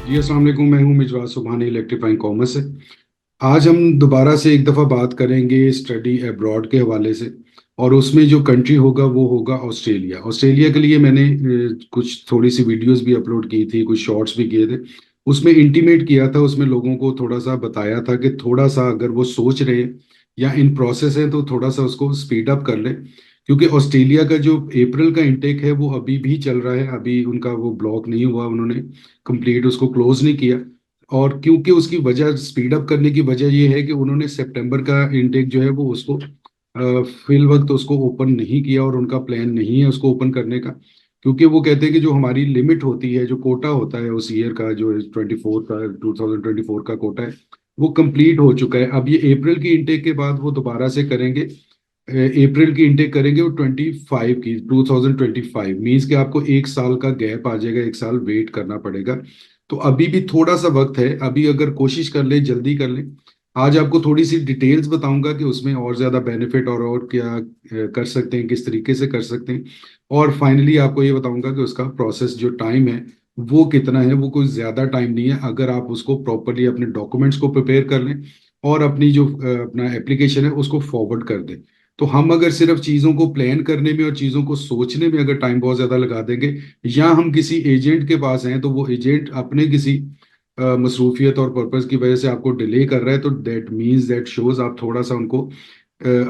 जी अस्सलाम वालेकुम। मैं हूं मिजवार सुबहानी इलेक्ट्रीफाइंग कॉमर्स से। आज हम दोबारा से एक दफ़ा बात करेंगे स्टडी अब्रॉड के हवाले से। और उसमें जो कंट्री होगा वो होगा ऑस्ट्रेलिया। ऑस्ट्रेलिया के लिए मैंने कुछ थोड़ी सी वीडियोस भी अपलोड की थी, कुछ शॉर्ट्स भी किए थे। उसमें इंटीमेट किया था, उसमें लोगों को थोड़ा सा बताया था कि थोड़ा सा अगर वो सोच रहे हैं या इन प्रोसेस है तो थोड़ा सा उसको स्पीड अप कर ले। क्योंकि ऑस्ट्रेलिया का जो अप्रैल का इंटेक है वो अभी भी चल रहा है, अभी उनका वो ब्लॉक नहीं हुआ, उन्होंने कंप्लीट उसको क्लोज नहीं किया। और क्योंकि उसकी वजह स्पीड अप करने की वजह ये है कि उन्होंने सितंबर का इनटेक जो है वो उसको फिल वक्त उसको ओपन नहीं किया, और उनका प्लान नहीं है उसको ओपन करने का। क्योंकि वो कहते हैं कि जो हमारी लिमिट होती है, जो कोटा होता है उस ईयर का, जो 24 का 2024 का कोटा है, वो कंप्लीट हो चुका है। अब ये अप्रैल की इनटेक के बाद वो दोबारा से करेंगे। अप्रैल की इनटेक करेंगे वो 25 की 2025, मीन्स कि आपको एक साल का गैप आ जाएगा, एक साल वेट करना पड़ेगा। तो अभी भी थोड़ा सा वक्त है, अभी अगर कोशिश कर ले, जल्दी कर ले। आज आपको थोड़ी सी डिटेल्स बताऊंगा कि उसमें और ज्यादा बेनिफिट और क्या कर सकते हैं, किस तरीके से कर सकते हैं। और फाइनली आपको ये बताऊंगा कि उसका प्रोसेस जो टाइम है वो कितना है। वो कोई ज्यादा टाइम नहीं है अगर आप उसको प्रॉपरली अपने डॉक्यूमेंट्स को प्रिपेयर कर लें और अपनी जो अपना एप्लीकेशन है उसको फॉरवर्ड कर दें। तो हम अगर सिर्फ चीज़ों को प्लान करने में और चीज़ों को सोचने में अगर टाइम बहुत ज़्यादा लगा देंगे, या हम किसी एजेंट के पास हैं तो वो एजेंट अपने किसी मसरूफियत और पर्पस की वजह से आपको डिले कर रहा है, तो दैट मीन्स दैट शोज आप थोड़ा सा उनको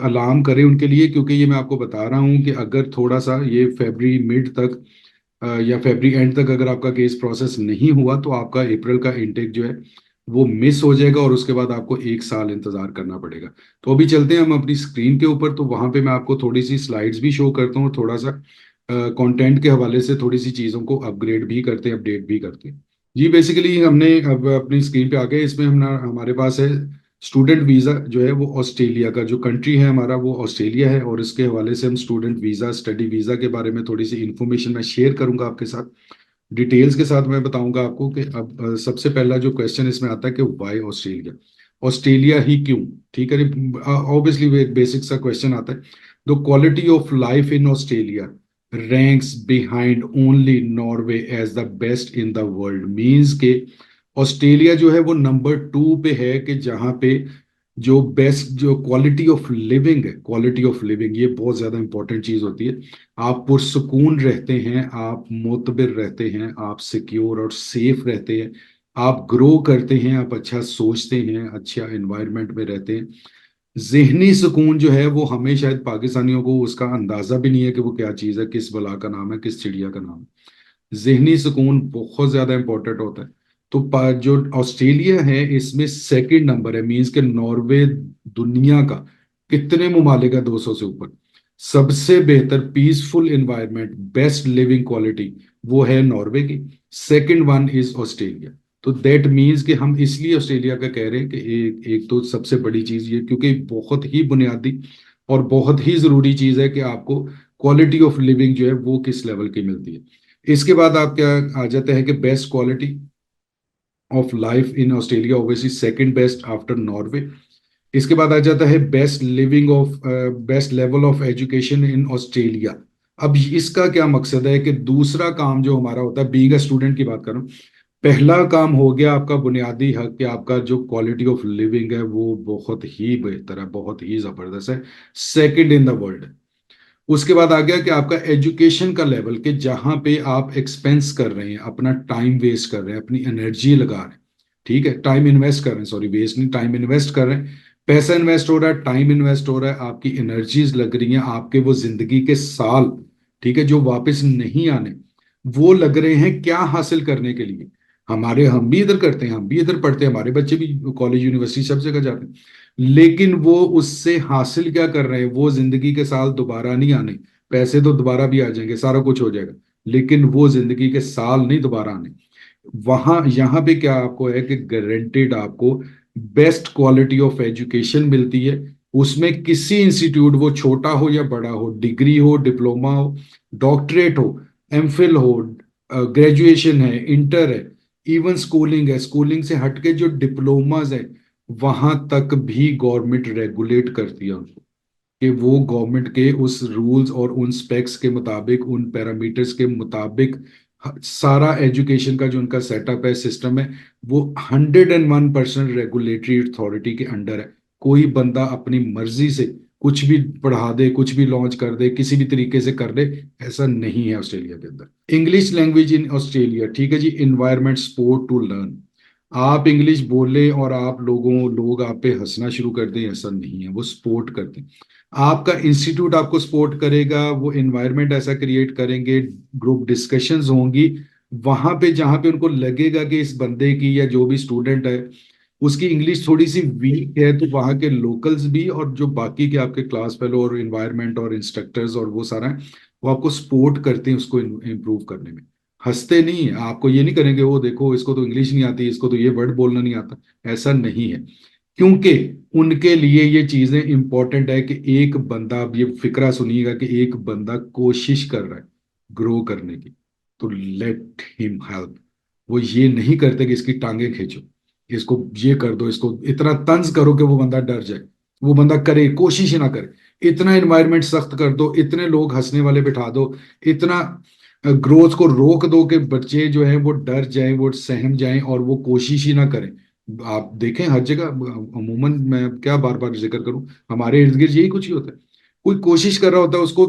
अलार्म करें उनके लिए। क्योंकि ये मैं आपको बता रहा हूँ कि अगर थोड़ा सा ये फरवरी मिड तक या फरवरी एंड तक अगर आपका केस प्रोसेस नहीं हुआ तो आपका अप्रैल का इनटेक जो है वो मिस हो जाएगा, और उसके बाद आपको एक साल इंतजार करना पड़ेगा। तो अभी चलते हैं हम अपनी स्क्रीन के ऊपर, तो वहां पे मैं आपको थोड़ी सी स्लाइड्स भी शो करता हूँ, और थोड़ा सा कंटेंट के हवाले से थोड़ी सी चीज़ों को अपग्रेड भी करते हैं, अपडेट भी करते हैं। जी बेसिकली हमने अब अपनी स्क्रीन पे आ गए। इसमें हम हमारे पास है स्टूडेंट वीज़ा जो है वो ऑस्ट्रेलिया का जो कंट्री है हमारा वो ऑस्ट्रेलिया है, और इसके हवाले से हम स्टूडेंट वीज़ा, स्टडी वीज़ा के बारे में थोड़ी सी इन्फॉर्मेशन मैं शेयर करूंगा आपके साथ। डिटेल्स के साथ मैं बताऊंगा आपको कि अब सबसे पहला जो क्वेश्चन इसमें आता है कि वाई ऑस्ट्रेलिया, ऑस्ट्रेलिया ही क्यों। ठीक है, ऑब्वियसली एक बेसिक सा क्वेश्चन आता है। The quality of life in Australia ranks behind only Norway as the best in the world, means के ऑस्ट्रेलिया जो है वो नंबर 2 पे है कि जहाँ पे जो बेस्ट जो क्वालिटी ऑफ लिविंग है, क्वालिटी ऑफ लिविंग ये बहुत ज्यादा इंपॉर्टेंट चीज होती है। आप पुरसुकून रहते हैं, आप मोतबिर रहते हैं, आप सिक्योर और सेफ रहते हैं, आप ग्रो करते हैं, आप अच्छा सोचते हैं, अच्छा एनवायरनमेंट में रहते हैं। जहनी सुकून जो है वो हमें शायद पाकिस्तानियों को उसका अंदाजा भी नहीं है कि वो क्या चीज़ है, किस बला का नाम है, किस चिड़िया का नाम है। जहनी सुकून बहुत ज्यादा इंपॉर्टेंट होता है। तो जो ऑस्ट्रेलिया है इसमें सेकंड नंबर है, मींस के नॉर्वे दुनिया का कितने मुमालिक है 200 से ऊपर, सबसे बेहतर peaceful environment, best living quality वो है नॉर्वे की। Second one is Australia. तो दैट मीन्स कि हम इसलिए ऑस्ट्रेलिया का कह रहे हैं कि एक तो सबसे बड़ी चीज ये, क्योंकि बहुत ही बुनियादी और बहुत ही जरूरी चीज है कि आपको क्वालिटी ऑफ लिविंग जो है वो किस लेवल की मिलती है। इसके बाद आप क्या आ जाते हैं कि best quality of life in Australia, obviously second best after Norway. इसके बाद आ जाता है best living of best level of education in Australia. अब इसका क्या मकसद है कि दूसरा काम जो हमारा होता है, बीइंग अ स्टूडेंट की बात करूं, पहला काम हो गया आपका बुनियादी हक कि आपका जो क्वालिटी ऑफ लिविंग है वो बहुत ही बेहतर है, बहुत ही जबरदस्त है, सेकंड इन द वर्ल्ड। उसके बाद आ गया कि आपका एजुकेशन का लेवल, कि जहां पे आप एक्सपेंस कर रहे हैं, अपना टाइम वेस्ट कर रहे हैं, अपनी एनर्जी लगा रहे हैं। ठीक है, टाइम इन्वेस्ट कर रहे हैं, सॉरी वेस्ट नहीं, टाइम इन्वेस्ट कर रहे हैं। पैसा इन्वेस्ट हो रहा है, टाइम इन्वेस्ट हो रहा है, आपकी एनर्जीज लग रही हैं, आपके वो जिंदगी के साल, ठीक है, जो वापस नहीं आने, वो लग रहे हैं क्या हासिल करने के लिए। हम भी इधर करते हैं, हम भी इधर पढ़ते हैं, हमारे बच्चे भी कॉलेज यूनिवर्सिटी सब जगह जाते हैं। लेकिन वो उससे हासिल क्या कर रहे हैं, वो जिंदगी के साल दोबारा नहीं आने। पैसे तो दोबारा भी आ जाएंगे, सारा कुछ हो जाएगा, लेकिन वो जिंदगी के साल नहीं दोबारा आने। वहां यहाँ पे क्या आपको है कि गारंटेड आपको बेस्ट क्वालिटी ऑफ एजुकेशन मिलती है। उसमें किसी इंस्टीट्यूट, वो छोटा हो या बड़ा हो, डिग्री हो, डिप्लोमा हो, डॉक्टरेट हो, एमफिल हो, ग्रेजुएशन है, इंटर है, इवन स्कूलिंग है, स्कूलिंग से हटके जो डिप्लोमाज है, वहां तक भी गवर्नमेंट रेगुलेट करती है उनको, कि वो गवर्नमेंट के उस रूल्स और उन स्पेक्स के मुताबिक, उन पैरामीटर्स के मुताबिक सारा एजुकेशन का जो उनका सेटअप है, सिस्टम है, वो 101% रेगुलेटरी अथॉरिटी के अंडर है। कोई बंदा अपनी मर्जी से कुछ भी पढ़ा दे, कुछ भी लॉन्च कर दे, किसी भी तरीके से कर दे, ऐसा नहीं है ऑस्ट्रेलिया के अंदर। इंग्लिश लैंग्वेज इन ऑस्ट्रेलिया, ठीक है जी, इन्वायरमेंट सपोर्ट टू लर्न। आप इंग्लिश बोले और आप लोग आप पे हंसना शुरू कर दें, ऐसा नहीं है, वो सपोर्ट करते हैं। आपका इंस्टीट्यूट आपको सपोर्ट करेगा, वो इन्वायरमेंट ऐसा क्रिएट करेंगे, ग्रुप डिस्कशंस होंगी, वहां पे जहां पे उनको लगेगा कि इस बंदे की या जो भी स्टूडेंट है उसकी इंग्लिश थोड़ी सी वीक है, तो वहाँ के लोकल्स भी और जो बाकी के आपके क्लास फेलो और इन्वायरमेंट और इंस्ट्रक्टर्स और वो सारा है, वो आपको सपोर्ट करते हैं उसको इम्प्रूव करने में। हंसते नहीं है, आपको ये नहीं करेंगे वो देखो इसको तो इंग्लिश नहीं आती, इसको तो ये वर्ड बोलना नहीं आता, ऐसा नहीं है। क्योंकि उनके लिए ये चीजें इंपॉर्टेंट है कि एक बंदा, अब ये फिक्रा सुनिएगा कि एक बंदा कोशिश कर रहा है ग्रो करने की, तो लेट हिम हेल्प। वो ये नहीं करते कि इसकी टांगे खींचो, इसको ये कर दो, इसको इतना तंज करो कि वो बंदा डर जाए, वो बंदा करे, कोशिश ही ना करे। इतना एनवायरनमेंट सख्त कर दो, इतने लोग हंसने वाले बिठा दो, इतना ग्रोथ को रोक दो कि बच्चे जो हैं वो डर जाएं, वो सहम जाएं और वो कोशिश ही ना करें। आप देखें हर जगह, अमूमन मैं क्या बार बार जिक्र करूं, हमारे इर्द गिर्द यही कुछ ही होता है। कोई कोशिश कर रहा होता है, उसको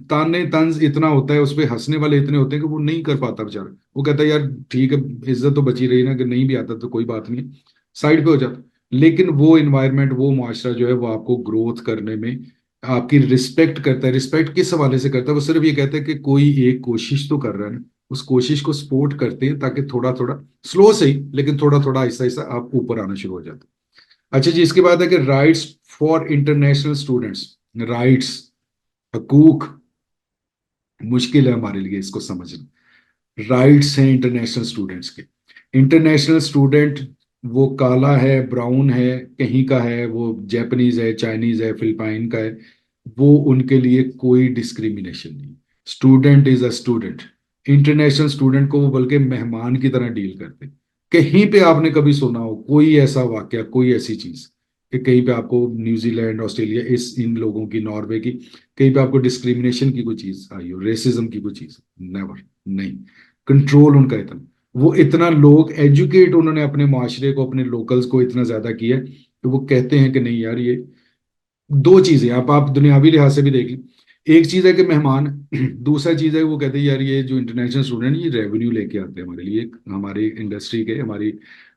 ताने तंज इतना होता है, उस पर हंसने वाले इतने होते हैं कि वो नहीं कर पाता बेचारा। वो कहता है यार ठीक है, इज्जत तो बची रही ना, कि नहीं भी आता तो कोई बात नहीं, साइड पे हो जाता। लेकिन वो इन्वायरमेंट, वो मुआशरा जो है वो आपको ग्रोथ करने में आपकी रिस्पेक्ट करता है। रिस्पेक्ट किस हवाले से करता है? वो सिर्फ ये कहता है कि कोई एक कोशिश तो कर रहा है ना, उस कोशिश को सपोर्ट करते हैं ताकि थोड़ा थोड़ा, स्लो से ही लेकिन थोड़ा थोड़ा आहिस्ता आहिस्ता आप ऊपर आना शुरू हो जाते हैं। अच्छा जी, इसके बाद है कि rights for international students. Rights, हकूक, मुश्किल है हमारे लिए इसको समझना। राइट्स हैं इंटरनेशनल स्टूडेंट्स के। इंटरनेशनल स्टूडेंट, वो काला है, ब्राउन है, कहीं का है, वो जापानीज है, चाइनीज है, फिलिपाइन का है, वो उनके लिए कोई डिस्क्रिमिनेशन नहीं। Student is a student. International student को वो बल्कि मेहमान की तरह डील करते हैं। कहीं पे आपने कभी सुना हो कोई ऐसा वाक्य, कोई ऐसी चीज कि कहीं पे आपको न्यूजीलैंड, ऑस्ट्रेलिया, इस इन लोगों की, नॉर्वे की, कहीं पे आपको डिस्क्रिमिनेशन की कोई चीज आई हो, रेसिज्म की कोई चीज? नेवर, नहीं। कंट्रोल उनका इतना, वो इतना लोग एजुकेट उन्होंने अपने माशरे को, अपने लोकल्स को इतना ज्यादा किया है, तो वो कहते हैं कि नहीं यार, ये दो चीजें आप दुनियावी लिहाज से भी देख लें। एक चीज है कि मेहमान, दूसरा चीज है वो कहते हैं यार ये जो इंटरनेशनल स्टूडेंट ये रेवेन्यू लेके आते हैं हमारे लिए, हमारी इंडस्ट्री के, हमारी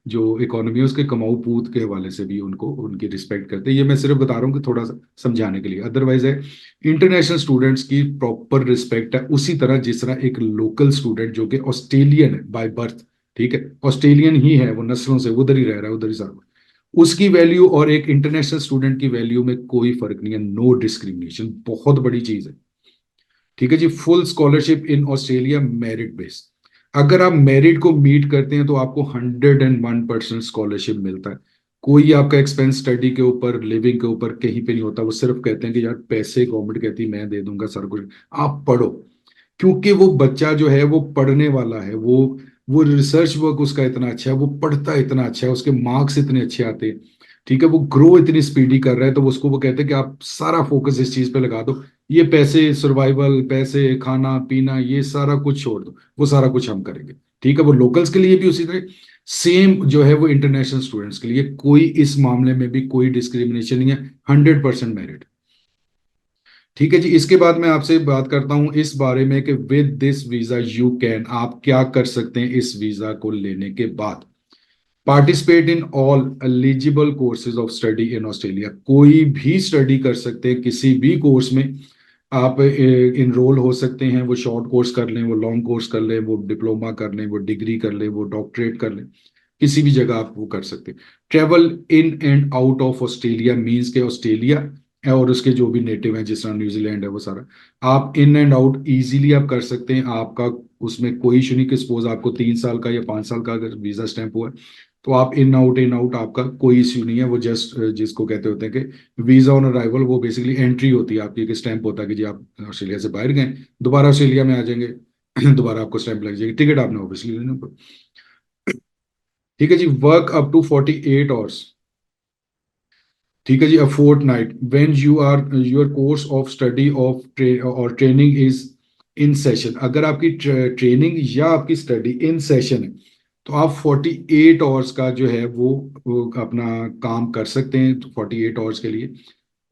जो इकोनॉमी है उसके कमाऊ पूत के हवाले से भी उनको, उनकी रिस्पेक्ट करते हैं। ये मैं सिर्फ बता रहा हूँ कि थोड़ा सा समझाने के लिए, अदरवाइज है इंटरनेशनल स्टूडेंट्स की प्रॉपर रिस्पेक्ट है उसी तरह जिस तरह एक लोकल स्टूडेंट जो कि ऑस्ट्रेलियन है बाय बर्थ, ठीक है, ऑस्ट्रेलियन ही है, वो नस्लों से उधर ही रह रहा है, उधर ही सारा, उसकी वैल्यू और एक इंटरनेशनल स्टूडेंट की वैल्यू में कोई फर्क नहीं है। नो डिस्क्रिमिनेशन, बहुत बड़ी चीज है। ठीक है जी, full scholarship in Australia, merit based. अगर आप मेरिट को मीट करते हैं तो आपको 101% स्कॉलरशिप मिलता है। कोई आपका एक्सपेंस स्टडी के ऊपर, लिविंग के ऊपर कहीं पे नहीं होता। वो सिर्फ कहते हैं कि यार पैसे गवर्नमेंट कहती है मैं दे दूंगा सारा कुछ, आप पढ़ो। क्योंकि वो बच्चा जो है वो पढ़ने वाला है, वो रिसर्च वर्क उसका इतना अच्छा है, वो पढ़ता इतना अच्छा है, उसके मार्क्स इतने अच्छे आते हैं, ठीक है, वो ग्रो इतनी स्पीडी कर रहा है, तो उसको वो कहते हैं कि आप सारा फोकस इस चीज पे लगा दो। ये पैसे, सर्वाइवल, पैसे, खाना पीना, ये सारा कुछ छोड़ दो, वो सारा कुछ हम करेंगे। ठीक है, वो लोकल्स के लिए भी उसी तरह सेम जो है, वो इंटरनेशनल स्टूडेंट्स के लिए कोई इस मामले में भी कोई डिस्क्रिमिनेशन नहीं है। 100% मेरिट। ठीक है जी, इसके बाद मैं आपसे बात करता हूं इस बारे में कि with this visa you can, आप क्या कर सकते हैं इस वीजा को लेने के बाद। Participate in all eligible courses of study in Australia, कोई भी स्टडी कर सकते हैं किसी भी कोर्स में। आप इनरोल हो सकते हैं, वो शॉर्ट कोर्स कर लें, वो लॉन्ग कोर्स कर लें, वो डिप्लोमा कर लें, वो डिग्री कर लें, वो डॉक्टरेट कर लें, किसी भी जगह आप वो कर सकते हैं। Travel in and out of Australia means के ऑस्ट्रेलिया और उसके जो भी नेटिव हैं, जिस तरह न्यूजीलैंड है, वो सारा आप इन एंड आउट इजीली आप कर सकते हैं। आपका उसमें कोई इशू नहीं कि सपोज आपको 3 साल का या 5 साल का अगर वीजा स्टैंप हुआ है, तो आप इन आउट आपका कोई इश्यू नहीं है। वो जस्ट जिसको कहते होते हैं कि वीजा ऑन अराइवल, वो बेसिकली एंट्री होती है आपकी, एक स्टैंप होता है कि जी आप ऑस्ट्रेलिया से बाहर गए, दोबारा ऑस्ट्रेलिया में आ जाएंगे, दोबारा आपको स्टैंप लग जाएगी, टिकट आपने ऑब्वियसली लेना पड़ेगा। ठीक है जी, वर्क अप टू 48 आवर्स। ठीक है जी, a fortnight when you are your course of study of or training is in session. अगर आपकी ट्रेनिंग या आपकी स्टडी इन सेशन है तो आप 48 आवर्स का जो है वो अपना काम कर सकते हैं। 48 आवर्स के लिए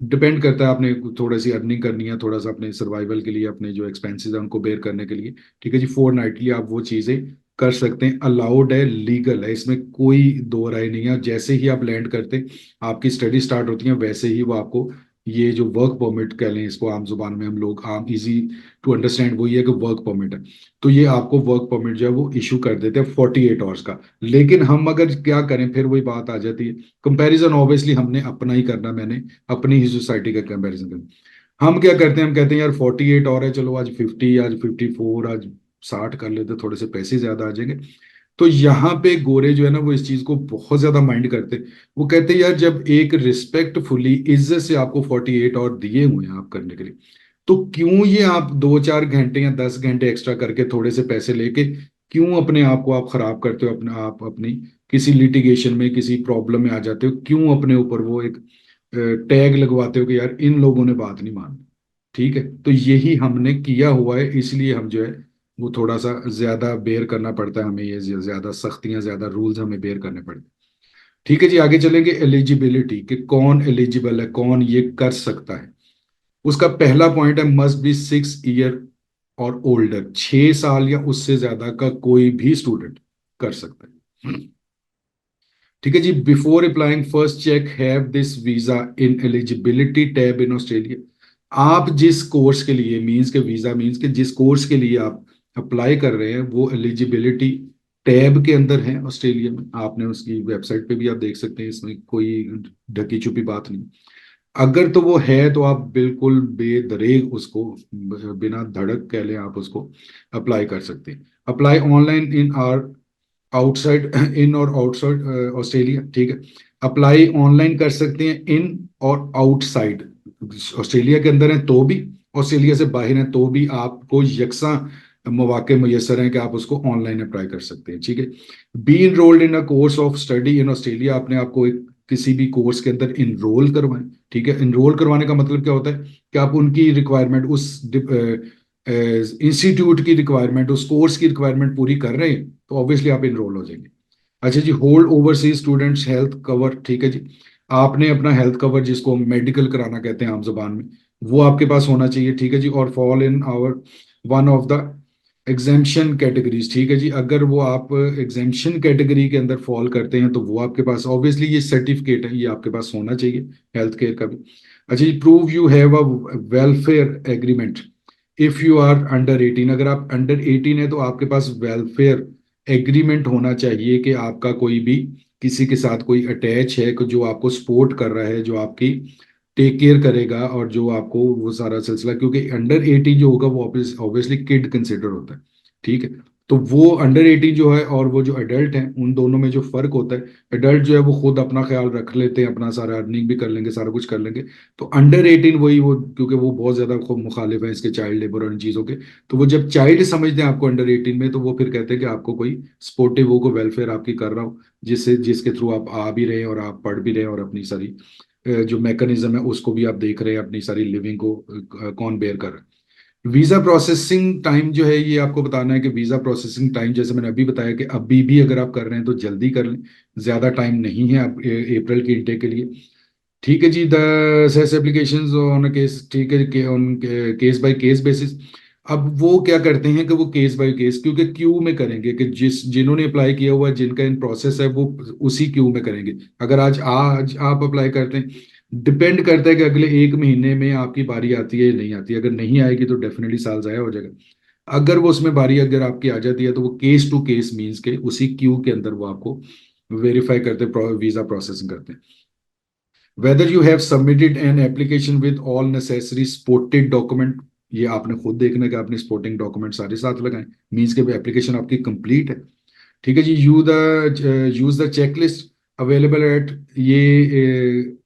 डिपेंड करता है, आपने थोड़ी सी अर्निंग करनी है, थोड़ा सा अपने सर्वाइवल के लिए, अपने जो एक्सपेंसेस हैं उनको बेयर करने के लिए, ठीक है जी, फोर नाइटली आप वो चीज़ें कर सकते हैं। अलाउड है, लीगल है, इसमें कोई दो राय नहीं है। जैसे ही आप लैंड करते, आपकी स्टडी स्टार्ट होती है, वैसे ही वो आपको ये जो वर्क परमिट कह लें इसको, आम जुबान में हम लोग आम इजी टू अंडरस्टैंड वही है कि वर्क परमिट है। तो ये आपको वर्क परमिट जो है वो इशू कर देते हैं 48 आवर्स का। लेकिन हम अगर क्या करें, फिर वही बात आ जाती है, कंपैरिजन ऑब्वियसली हमने अपना ही करना, मैंने अपनी ही सोसाइटी का कंपैरिजन करना। हम क्या करते हैं, हम कहते हैं यार 48 और है, चलो आज 50, आज 54, आज 60 कर लेते, थोड़े से पैसे ज्यादा आ जाएंगे। तो यहाँ पे गोरे जो है ना वो इस चीज को बहुत ज्यादा माइंड करते। वो कहते हैं यार जब एक रिस्पेक्टफुली इज्जत से आपको 48 और दिए हुए हैं आप करने के लिए, तो क्यों ये आप 2-4 घंटे या 10 घंटे एक्स्ट्रा करके थोड़े से पैसे लेके क्यों अपने आप को आप खराब करते हो, अपने आप अपनी किसी लिटिगेशन में, किसी प्रॉब्लम में आ जाते हो, क्यों अपने ऊपर वो एक टैग लगवाते हो कि यार इन लोगों ने बात नहीं मानी। ठीक है, तो यही हमने किया हुआ है, इसलिए हम जो है वो थोड़ा सा ज्यादा बेयर करना पड़ता है हमें, ये ज्यादा सख्तियां, ज्यादा रूल्स हमें बेयर करने पड़ते हैं। ठीक है जी, आगे चलेंगे। एलिजिबिलिटी कि कौन एलिजिबल है, कौन ये कर सकता है। उसका पहला पॉइंट है मस्ट बी 6 ईयर और ओल्डर। 6 साल या उससे ज्यादा का कोई भी स्टूडेंट कर सकता है। ठीक है जी, before applying first check have this visa in eligibility tab in Australia. आप जिस कोर्स के लिए, मींस के वीजा मींस के जिस कोर्स के लिए आप अप्लाई कर रहे हैं वो एलिजिबिलिटी टैब के अंदर है ऑस्ट्रेलिया में। आपने उसकी वेबसाइट पे भी आप देख सकते हैं, इसमें कोई ढकी छुपी बात नहीं। अगर तो वो है तो आप बिल्कुल बेदरेग उसको बिना धड़क कह लें आप उसको अप्लाई कर सकते हैं। Apply online in are outside in और आउटसाइड ऑस्ट्रेलिया। ठीक है, अप्लाई ऑनलाइन कर सकते हैं इन और आउटसाइड, ऑस्ट्रेलिया के अंदर हैं तो भी, ऑस्ट्रेलिया से बाहर हैं तो भी आपको यकसा मौके मुयसर हैं कि आप उसको ऑनलाइन अप्लाई कर सकते हैं। ठीक है, B enrolled in a course of study in Australia. आपने आपको एक किसी भी कोर्स के अंदर इनरोल करवाएं। ठीक है, इनरोल करवाने का मतलब क्या होता है कि आप उनकी रिक्वायरमेंट, उस इंस्टीट्यूट की रिक्वायरमेंट, उस कोर्स की रिक्वायरमेंट पूरी कर रहे हैं तो ऑब्वियसली आप इनरोल हो जाएंगे। अच्छा जी, hold overseas students health cover. ठीक है जी, आपने अपना हेल्थ कवर जिसको मेडिकल कराना कहते हैं आम जुबान में, वो आपके पास होना चाहिए। ठीक है जी, और fall in hour one of the exemption categories. ठीक है जी, अगर वो आप एग्जेम्पशन कैटेगरी के अंदर फॉल करते हैं तो वो आपके पास ऑब्वियसली ये सर्टिफिकेट है, ये आपके पास होना चाहिए हेल्थ केयर का भी। अच्छा जी, prove you have a welfare agreement if you are under 18। अगर आप अंडर 18 है तो आपके पास वेलफेयर एग्रीमेंट होना चाहिए कि आपका कोई भी किसी के साथ कोई अटैच है जो आपको सपोर्ट कर रहा है, जो आपकी टेक केयर करेगा और जो आपको वो सारा सिलसिला, क्योंकि अंडर 18 जो होगा वो ऑब्वियसली किड कंसिडर होता है। ठीक है, तो वो अंडर 18 जो है और वो जो अडल्ट है उन दोनों में जो फर्क होता है, अडल्ट जो है वो खुद अपना ख्याल रख लेते हैं, अपना सारा अर्निंग भी कर लेंगे, सारा कुछ कर लेंगे। तो अंडर 18 वही वो, क्योंकि वो बहुत ज्यादा खूब मुखालिफ है इसके चाइल्ड लेबर और इन चीजों के, तो वो जब चाइल्ड समझते हैं आपको अंडर 18 में, तो वो फिर कहते हैं कि आपको कोई सपोर्टिव वो को वेलफेयर आपकी कर रहा हो, जिससे जिसके थ्रू आप आ भी रहे हैं और आप पढ़ भी रहे हैं और अपनी सारी जो मैकेनिज्म है उसको भी आप देख रहे हैं, अपनी सारी लिविंग को कौन बेयर कर रहा है। वीजा प्रोसेसिंग टाइम जो है ये आपको बताना है कि वीजा प्रोसेसिंग टाइम, जैसे मैंने अभी बताया कि अभी भी अगर आप कर रहे हैं तो जल्दी कर लें, ज्यादा टाइम नहीं है अब अप्रैल के इंटेक के लिए। ठीक है जी, the assess application on case, ठीक है, on case by case basis. अब वो क्या करते हैं कि वो केस बाय केस, क्योंकि क्यू में करेंगे कि जिन्होंने अप्लाई किया हुआ है, जिनका इन प्रोसेस है, वो उसी क्यू में करेंगे। अगर आज आप अप्लाई करते हैं, डिपेंड करता है कि अगले 1 महीने में आपकी बारी आती है या नहीं आती है। अगर नहीं आएगी तो डेफिनेटली साल जाया हो जाएगा। अगर वो उसमें बारी अगर आपकी आ जाती है तो वो केस टू केस मीन्स के उसी क्यू के अंदर वो आपको वेरीफाई करते हैं, वीजा प्रोसेसिंग करते हैं। Weather you have submitted an application with all necessary supported document. ये आपने खुद देखना है कि आपने सपोर्टिंग डॉक्यूमेंट सारे साथ लगाए, मीन्स के एप्लीकेशन आपकी कंप्लीट है। ठीक है जी, use the checklist available at, ये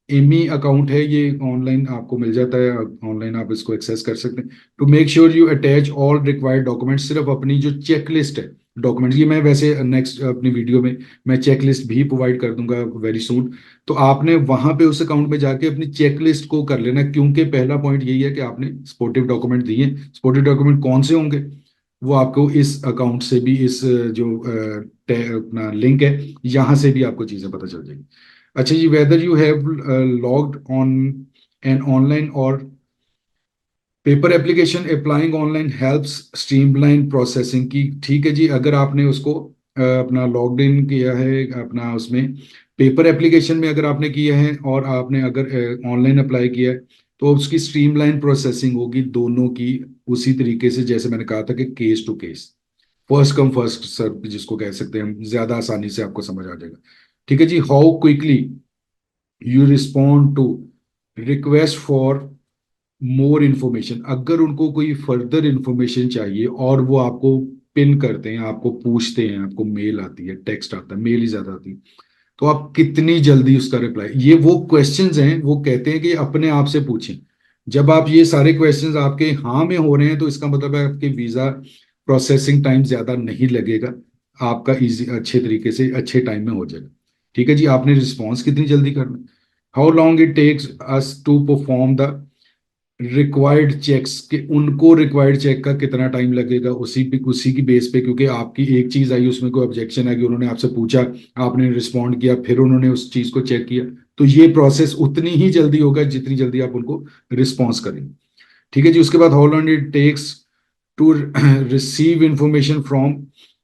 एमी अकाउंट है, ये ऑनलाइन आपको मिल जाता है, ऑनलाइन आप इसको एक्सेस कर सकते हैं। To make sure you attach all required document, सिर्फ अपनी जो चेक लिस्ट है डॉक्यूमेंट्स, ये मैं वैसे नेक्स्ट अपनी वीडियो में मैं चेक लिस्ट भी प्रोवाइड कर दूंगा वेरी सून। तो आपने वहां पे उस अकाउंट में जाके अपनी चेक लिस्ट को कर लेना, क्योंकि पहला पॉइंट यही है कि आपने सपोर्टिव डॉक्यूमेंट दिए। सपोर्टिव डॉक्यूमेंट कौन से होंगे, वो आपको इस अकाउंट से भी, इस जो अपना लिंक है यहाँ से भी आपको चीजें पता चल जाएगी। अच्छा जी, whether you have logged on an online or paper application applying online helps streamline processing की, ठीक है जी। अगर आपने उसको अपना लॉग्ड इन किया है अपना उसमें पेपर एप्लीकेशन में, अगर आपने किया है और आपने अगर ऑनलाइन अप्लाई किया है, तो उसकी स्ट्रीमलाइन प्रोसेसिंग होगी दोनों की, उसी तरीके से जैसे मैंने कहा था कि case to case, first come first serve जिसको कह सकते हैं हम, ज्यादा आसानी से आपको समझ आ जाएगा। ठीक है जी। How quickly you respond to request for more information, अगर उनको कोई फर्दर इन्फॉर्मेशन चाहिए और वो आपको पिन करते हैं, आपको पूछते हैं, आपको मेल आती है, टेक्स्ट आता है, मेल ही ज्यादा आती है, तो आप कितनी जल्दी उसका रिप्लाई, ये वो क्वेश्चंस हैं, वो कहते हैं कि अपने आप से पूछें। जब आप ये सारे क्वेश्चंस आपके हाँ में हो रहे हैं, तो इसका मतलब है आपके वीजा प्रोसेसिंग टाइम ज्यादा नहीं लगेगा, आपका इजी अच्छे तरीके से अच्छे टाइम में हो जाएगा। ठीक है जी। आपने रिस्पॉन्स कितनी जल्दी करना, how long it takes us to perform the required checks, के उनको रिक्वायर्ड चेक का कितना टाइम लगेगा, उसी की बेस पे, क्योंकि आपकी एक चीज आई, उसमें कोई ऑब्जेक्शन है कि उन्होंने आपसे पूछा, आपने रिस्पॉन्ड किया, फिर उन्होंने उस चीज को चेक किया, तो ये प्रोसेस उतनी ही जल्दी होगा जितनी जल्दी आप उनको रिस्पॉन्स करेंगे। ठीक है जी। उसके बाद how long it takes to receive information from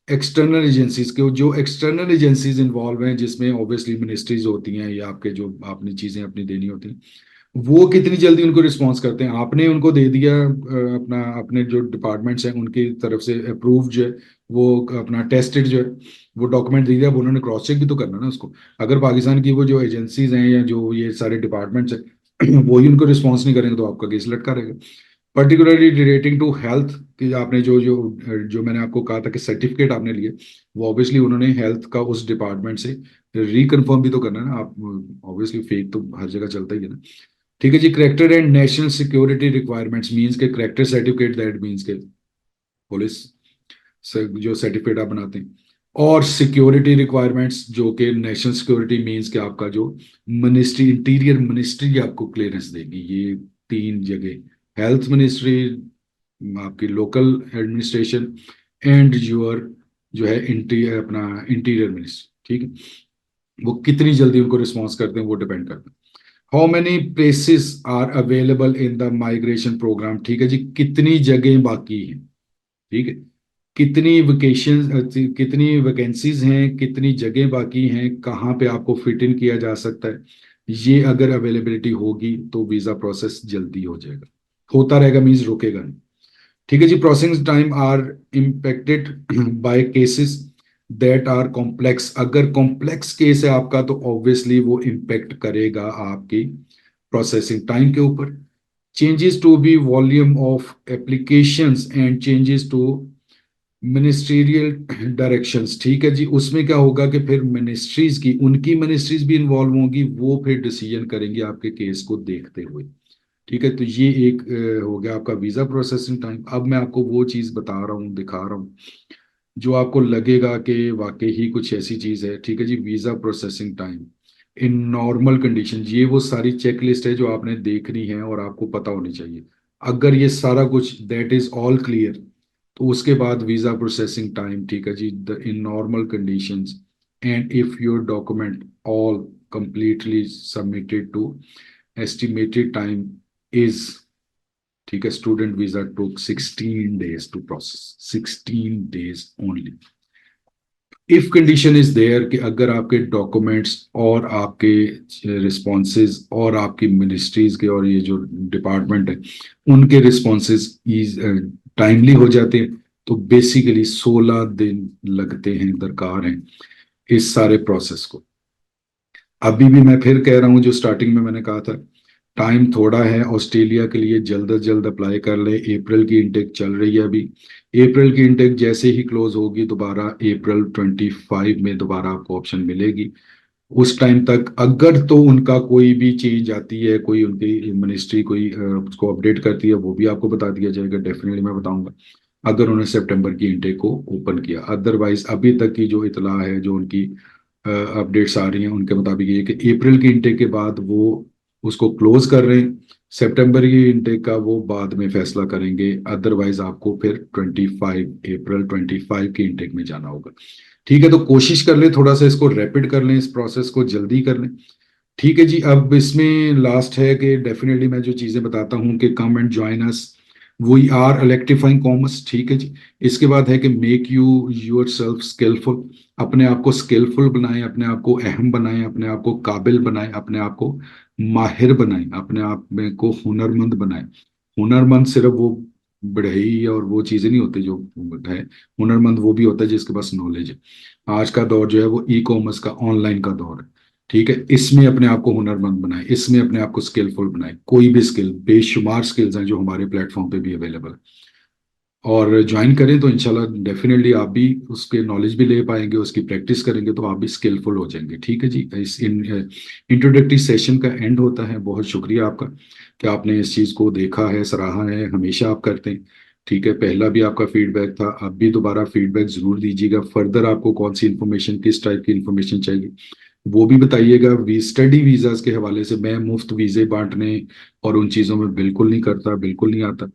external agencies, के जो एक्सटर्नल एजेंसीज इन्वॉल्व हैं, जिसमें ऑब्वियसली मिनिस्ट्रीज होती हैं या आपके जो आपने चीजें अपनी देनी होती हैं, वो कितनी जल्दी उनको रिस्पॉन्स करते हैं। आपने उनको दे दिया अपना, अपने जो डिपार्टमेंट्स हैं उनकी तरफ से अप्रूव जो है, वो अपना टेस्टेड जो है वो डॉक्यूमेंट दे दिया, अब उन्होंने क्रॉस चेक भी तो करना ना उसको। अगर पाकिस्तान की वो जो एजेंसीज हैं या जो ये सारे डिपार्टमेंट्स हैं वो ही उनको रिस्पॉन्स नहीं करेंगे, तो आपका केस लटका रहेगा। पर्टिकुलरली रिलेटिंग टू हेल्थ, कि आपने जो जो जो मैंने आपको कहा था कि सर्टिफिकेट आपने लिए, वो ऑब्वियसली उन्होंने हेल्थ का उस डिपार्टमेंट से रिकन्फर्म भी तो करना है ना। आप ऑब्वियसली फेक तो हर जगह चलता ही है ना। ठीक है जी। Character and national security requirements means के करेक्टर सर्टिफिकेट, दैट मींस के पुलिस जो सर्टिफिकेट आप बनाते हैं, और सिक्योरिटी रिक्वायरमेंट्स जो कि नेशनल सिक्योरिटी मींस के आपका जो मिनिस्ट्री, इंटीरियर मिनिस्ट्री आपको क्लियरेंस देगी, ये तीन जगह, हेल्थ मिनिस्ट्री, आपकी लोकल एडमिनिस्ट्रेशन, एंड योर जो है इंटीरियर अपना इंटीरियर मिनिस्ट्री। ठीक है। वो कितनी जल्दी उनको रिस्पॉन्स करते हैं वो डिपेंड करता है। How many places are available in the migration program, ठीक है जी, कितनी जगह बाकी हैं। ठीक है। कितनी वेकेशन, कितनी वैकेंसीज हैं, कितनी जगह बाकी हैं, कहाँ पे आपको फिट इन किया जा सकता है, ये अगर अवेलेबिलिटी होगी तो वीजा प्रोसेस जल्दी हो जाएगा, होता रहेगा मीन्स रुकेगा नहीं। ठीक है जी। Processing time are impacted by cases that are complex, अगर कॉम्प्लेक्स केस है आपका तो ऑब्वियसली वो इम्पेक्ट करेगा आपकी प्रोसेसिंग टाइम के ऊपर। Changes to be volume of applications and changes to ministerial directions, ठीक है जी। उसमें क्या होगा कि फिर मिनिस्ट्रीज की, उनकी मिनिस्ट्रीज भी इन्वॉल्व होंगी, वो फिर डिसीजन करेंगे आपके केस को देखते हुए। ठीक है। तो ये एक हो गया आपका वीजा प्रोसेसिंग टाइम। अब मैं आपको वो चीज बता रहा हूँ, दिखा रहा हूँ, जो आपको लगेगा कि वाकई ही कुछ ऐसी चीज है। ठीक है जी। Visa processing time in normal condition, ये वो सारी चेक लिस्ट है जो आपने देखनी है और आपको पता होनी चाहिए। अगर ये सारा कुछ दैट इज ऑल क्लियर, तो उसके बाद वीजा प्रोसेसिंग टाइम, ठीक है जी, the in normal conditions and if your document all completely submitted to estimated time is, ठीक है, student visa took 16 days to process, 16 days only. If condition is there कि अगर आपके डॉक्यूमेंट्स और आपके रिस्पॉन्सेज और आपकी मिनिस्ट्रीज के और ये जो डिपार्टमेंट है उनके रिस्पॉन्सेज टाइमली हो जाते हैं, तो बेसिकली 16 दिन लगते हैं, दरकार हैं इस सारे प्रोसेस को। अभी भी मैं फिर कह रहा हूं, जो स्टार्टिंग में मैंने कहा था, टाइम थोड़ा है ऑस्ट्रेलिया के लिए, जल्द से जल्द अप्लाई कर ले। अप्रैल की इनटेक चल रही है अभी, अप्रैल की इनटेक जैसे ही क्लोज होगी, दोबारा अप्रैल 25 में दोबारा आपको ऑप्शन मिलेगी। उस टाइम तक अगर तो उनका कोई भी चेंज आती है, कोई उनकी मिनिस्ट्री कोई उसको अपडेट करती है, वो भी आपको बता दिया जाएगा, डेफिनेटली मैं बताऊंगा। अगर उन्होंने सितंबर की इनटेक को ओपन किया। अदरवाइज अभी तक की जो इतला है, जो उनकी अपडेट्स आ रही हैं, उनके मुताबिक ये है कि अप्रैल की इनटेक के बाद वो उसको क्लोज कर रहे हैं। सितंबर की इनटेक का वो बाद में फैसला करेंगे। अदरवाइज आपको फिर 25 अप्रैल की इनटेक में जाना होगा। ठीक है, तो कोशिश कर लें, थोड़ा सा इसको रैपिड कर लें, इस प्रोसेस को जल्दी कर लें। ठीक है जी। अब इसमें लास्ट है कि डेफिनेटली मैं जो चीज़ें बताता हूँ कि come and join us, we are electrifying commerce. ठीक है जी। इसके बाद है कि make you yourself skillful, अपने आप को स्किलफुल बनाएं, अपने आप को अहम बनाएं, अपने आप को काबिल बनाएं, अपने आप को माहिर बनाएं, अपने आप में को हुनरमंद बनाएं। हुनरमंद सिर्फ वो बढ़ई और वो चीज़ें नहीं होती जो है, हुनरमंद वो भी होता है जिसके पास नॉलेज है। आज का दौर जो है वो ई कॉमर्स का, ऑनलाइन का दौर है। ठीक है, इसमें अपने आप को हुनरमंद बनाए, इसमें अपने आप को स्किलफुल बनाए। कोई भी स्किल, बेशुमार स्किल्स हैं जो हमारे प्लेटफॉर्म पे भी अवेलेबल है। और ज्वाइन करें तो इंशाल्लाह डेफिनेटली आप भी उसके नॉलेज भी ले पाएंगे, उसकी प्रैक्टिस करेंगे तो आप भी स्किलफुल हो जाएंगे। ठीक है जी। इस इंट्रोडक्टरी सेशन का एंड होता है। बहुत शुक्रिया आपका कि आपने इस चीज़ को देखा है, सराहा है, हमेशा आप करते हैं। ठीक है, पहला भी आपका फीडबैक था, अब भी दोबारा फीडबैक जरूर दीजिएगा। फर्दर आपको कौन सी इन्फॉर्मेशन, किस टाइप की इन्फॉर्मेशन चाहिए वो भी बताइएगा। स्टडी वीजास के हवाले से मैं मुफ्त वीजे बांटने और उन चीज़ों में बिल्कुल नहीं करता, बिल्कुल नहीं आता।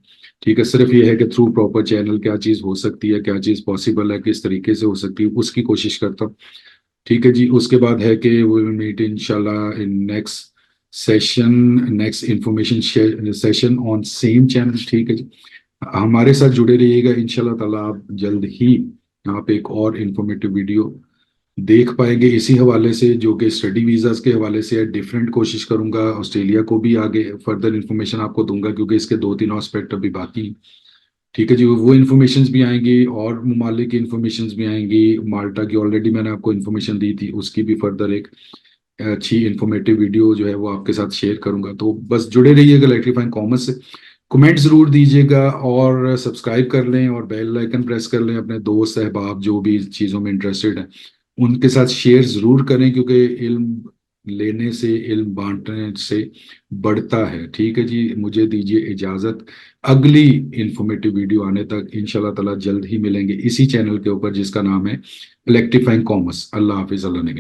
ठीक है, सिर्फ ये है कि थ्रू प्रॉपर चैनल क्या चीज़ हो सकती है, क्या चीज़ पॉसिबल है, किस तरीके से हो सकती है, उसकी कोशिश करता हूँ। ठीक है जी। उसके बाद है कि वी विल मीट इंशाल्लाह in next session, next information session on same channel. ठीक है जी। हमारे साथ जुड़े रहिएगा इंशाल्लाह ताला। आप जल्द ही आप एक और इंफॉर्मेटिव वीडियो देख पाएंगे इसी हवाले से, जो कि स्टडी वीजास के हवाले से है। डिफरेंट कोशिश करूंगा, ऑस्ट्रेलिया को भी आगे फर्दर इन्फॉर्मेशन आपको दूंगा, क्योंकि इसके दो तीन एस्पेक्ट अभी बाकी हैं। ठीक है जी। वो इन्फॉर्मेशन भी आएंगी और ममालिक की इन्फॉर्मेशन भी आएंगी। माल्टा की ऑलरेडी मैंने आपको इन्फॉर्मेशन दी थी, उसकी भी फर्दर एक अच्छी इन्फॉर्मेटिव वीडियो जो है वो आपके साथ शेयर करूंगा। तो बस जुड़े रहिएगा इलेक्ट्रीफाइंग कॉमर्स से। कमेंट जरूर दीजिएगा और सब्सक्राइब कर लें और बेल आइकन प्रेस कर लें। अपने दोस्त अहबाब जो भी इस चीज़ों में इंटरेस्टेड हैं उनके साथ शेयर जरूर करें, क्योंकि इल्म लेने से, इल्म बांटने से बढ़ता है। ठीक है जी। मुझे दीजिए इजाज़त। अगली इंफॉर्मेटिव वीडियो आने तक इंशाल्लाह ताला जल्द ही मिलेंगे इसी चैनल के ऊपर जिसका नाम है इलेक्ट्रीफाइंग कॉमर्स। अल्लाह हाफिज़, अल्लाह ने